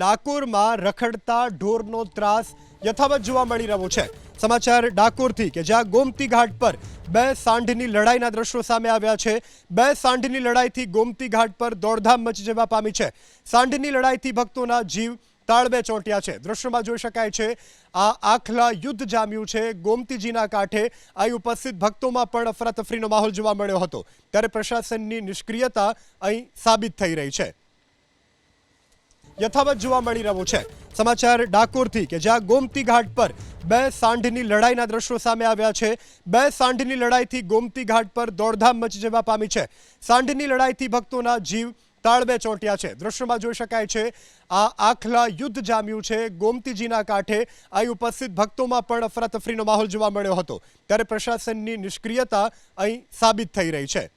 ડાકોરમાં રખડતા ઢોરનો ત્રાસ યથાવત જોવા મળી રહ્યો છે। સમાચાર ડાકોરથી કે જ્યાં ગોમતી ઘાટ પર બે સાંઢની લડાઈના દ્રશ્યો સામે આવ્યા છે। બે સાંઢની લડાઈથી ગોમતી ઘાટ પર દોડધામ મચી જવા પામી છે। સાંઢની લડાઈથી ભક્તોના જીવ તાળવે ચોંટ્યા છે। દ્રશ્યોમાં જોઈ શકાય છે આ આખલા યુદ્ધ જામ્યું છે। ગોમતીજીના કાંઠે અહીં ઉપસ્થિત ભક્તોમાં પણ અફરાતફરીનો માહોલ જોવા મળ્યો હતો, ત્યારે પ્રશાસનની નિષ્ક્રિયતા અહીં સાબિત થઈ રહી છે। યથાવત જોવા મળી રહ્યો છે। સમાચાર ડાકોરથી કે જ્યાં ગોમતી ઘાટ પર બે સાંઢની લડાઈના દ્રશ્યો સામે આવ્યા છે। બે સાંઢની લડાઈથી ગોમતી ઘાટ પર દોડધામ મચી જવા પામી છે। સાંઢની લડાઈથી ભક્તોના જીવ તાળવે ચોંટ્યા છે। દ્રશ્યોમાં જોઈ શકાય છે આ આખલા યુદ્ધ જામ્યું છે। ગોમતીજીના કાંઠે અહીં ઉપસ્થિત ભક્તોમાં પણ અફરાતફરીનો માહોલ જોવા મળ્યો હતો, ત્યારે પ્રશાસનની નિષ્ક્રિયતા અહીં સાબિત થઈ રહી છે।